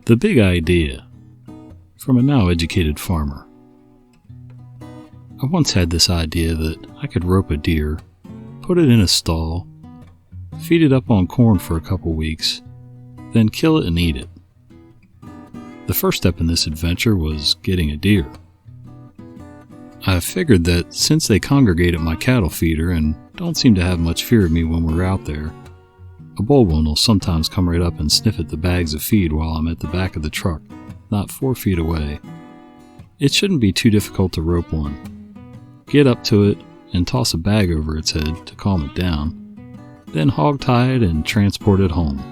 The big idea from a now educated farmer. I once had this idea that I could rope a deer, put it in a stall, feed it up on corn for a couple weeks, then kill it and eat it. The first step in this adventure was getting a deer. I figured that since they congregate at my cattle feeder and don't seem to have much fear of me when we're out there, a bold one will sometimes come right up and sniff at the bags of feed while I'm at the back of the truck, not 4 feet away. It shouldn't be too difficult to rope one. Get up to it and toss a bag over its head to calm it down, then hog tie it and transport it home.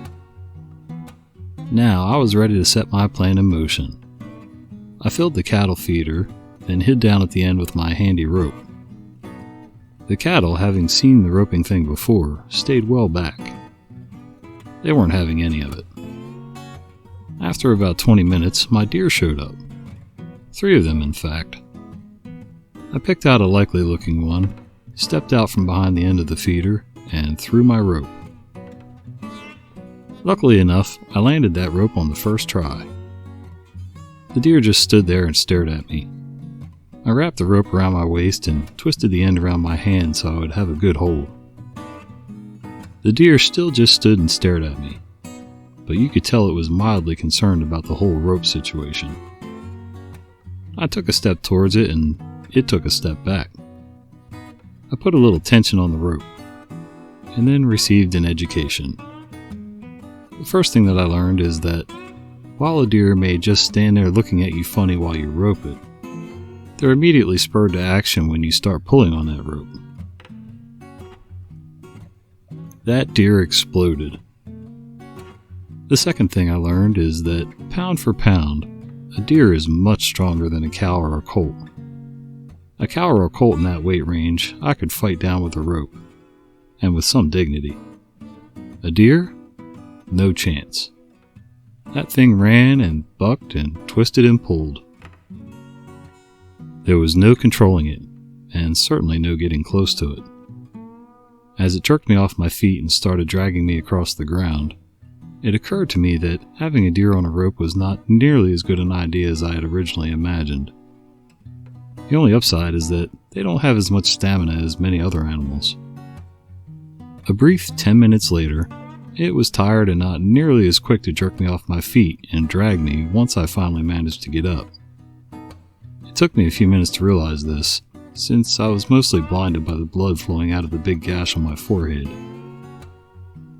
Now I was ready to set my plan in motion. I filled the cattle feeder, then hid down at the end with my handy rope. The cattle, having seen the roping thing before, stayed well back. They weren't having any of it. After about 20 minutes, my deer showed up. 3 of them, in fact. I picked out a likely looking one, stepped out from behind the end of the feeder, and threw my rope. Luckily enough, I landed that rope on the first try. The deer just stood there and stared at me. I wrapped the rope around my waist and twisted the end around my hand so I would have a good hold. The deer still just stood and stared at me, but you could tell it was mildly concerned about the whole rope situation. I took a step towards it and it took a step back. I put a little tension on the rope, and then received an education. The first thing that I learned is that while a deer may just stand there looking at you funny while you rope it, they're immediately spurred to action when you start pulling on that rope. That deer exploded. The second thing I learned is that, pound for pound, a deer is much stronger than a cow or a colt. A cow or a colt in that weight range I could fight down with a rope, and with some dignity. A deer? No chance. That thing ran and bucked and twisted and pulled. There was no controlling it, and certainly no getting close to it. As it jerked me off my feet and started dragging me across the ground, it occurred to me that having a deer on a rope was not nearly as good an idea as I had originally imagined. The only upside is that they don't have as much stamina as many other animals. A brief 10 minutes later, it was tired and not nearly as quick to jerk me off my feet and drag me once I finally managed to get up. It took me a few minutes to realize this, since I was mostly blinded by the blood flowing out of the big gash on my forehead.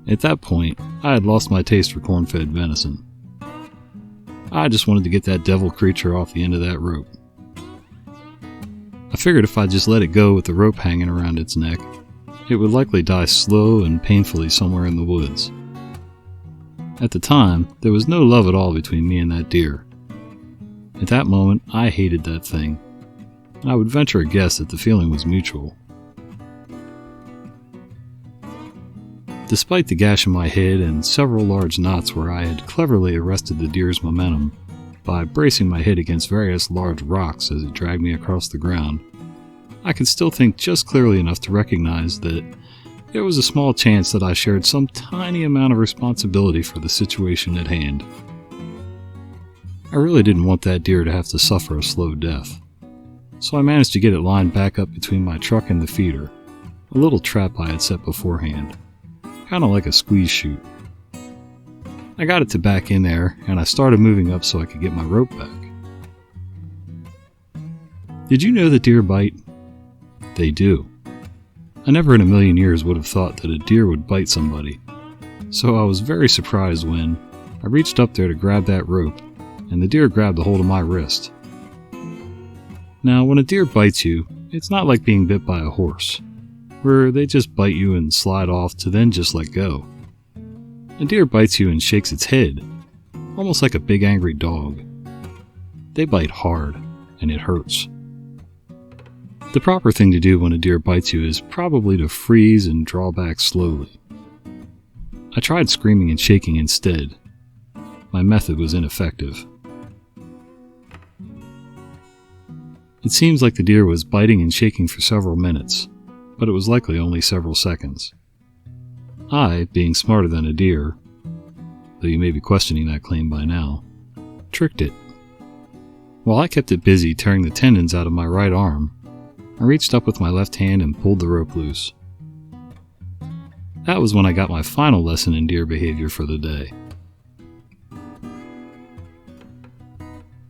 At that point, I had lost my taste for corn-fed venison. I just wanted to get that devil creature off the end of that rope. I figured if I just let it go with the rope hanging around its neck, it would likely die slow and painfully somewhere in the woods. At the time, there was no love at all between me and that deer. At that moment, I hated that thing. I would venture a guess that the feeling was mutual. Despite the gash in my head and several large knots where I had cleverly arrested the deer's momentum by bracing my head against various large rocks as it dragged me across the ground, I could still think just clearly enough to recognize that there was a small chance that I shared some tiny amount of responsibility for the situation at hand. I really didn't want that deer to have to suffer a slow death, so I managed to get it lined back up between my truck and the feeder, a little trap I had set beforehand, kind of like a squeeze chute. I got it to back in there, and I started moving up so I could get my rope back. Did you know that deer bite? They do. I never in a million years would have thought that a deer would bite somebody, so I was very surprised when I reached up there to grab that rope, and the deer grabbed a hold of my wrist. Now, when a deer bites you, it's not like being bit by a horse, where they just bite you and slide off to then just let go. A deer bites you and shakes its head, almost like a big angry dog. They bite hard, and it hurts. The proper thing to do when a deer bites you is probably to freeze and draw back slowly. I tried screaming and shaking instead. My method was ineffective. It seems like the deer was biting and shaking for several minutes, but it was likely only several seconds. I, being smarter than a deer, though you may be questioning that claim by now, tricked it. While I kept it busy tearing the tendons out of my right arm, I reached up with my left hand and pulled the rope loose. That was when I got my final lesson in deer behavior for the day.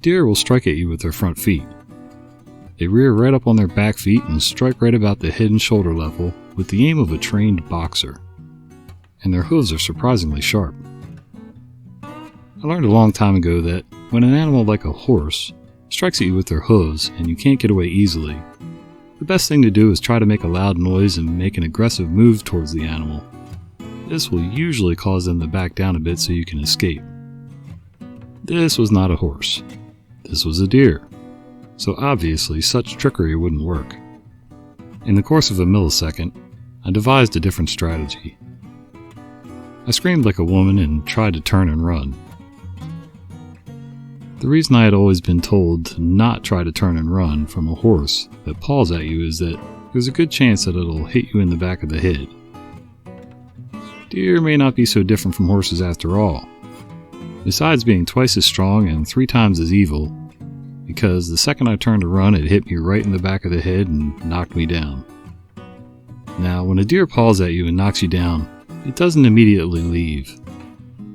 Deer will strike at you with their front feet. They rear right up on their back feet and strike right about the head and shoulder level with the aim of a trained boxer. And their hooves are surprisingly sharp. I learned a long time ago that when an animal like a horse strikes at you with their hooves and you can't get away easily, the best thing to do is try to make a loud noise and make an aggressive move towards the animal. This will usually cause them to back down a bit so you can escape. This was not a horse. This was a deer. So obviously such trickery wouldn't work. In the course of a millisecond, I devised a different strategy. I screamed like a woman and tried to turn and run. The reason I had always been told to not try to turn and run from a horse that paws at you is that there's a good chance that it'll hit you in the back of the head. Deer may not be so different from horses after all. Besides being twice as strong and 3 times as evil, because the second I turned to run it hit me right in the back of the head and knocked me down. Now, when a deer paws at you and knocks you down, it doesn't immediately leave.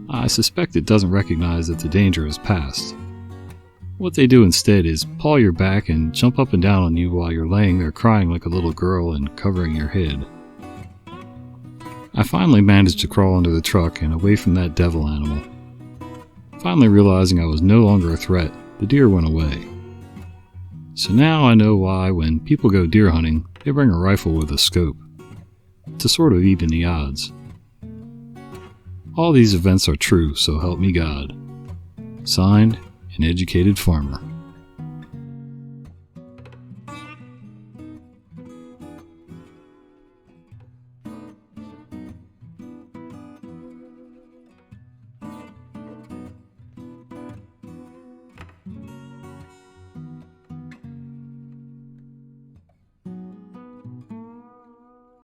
I suspect it doesn't recognize that the danger is past. What they do instead is paw your back and jump up and down on you while you're laying there crying like a little girl and covering your head. I finally managed to crawl under the truck and away from that devil animal. Finally realizing I was no longer a threat, the deer went away. So now I know why when people go deer hunting, they bring a rifle with a scope, to sort of even the odds. All these events are true, so help me God. Signed, an educated farmer.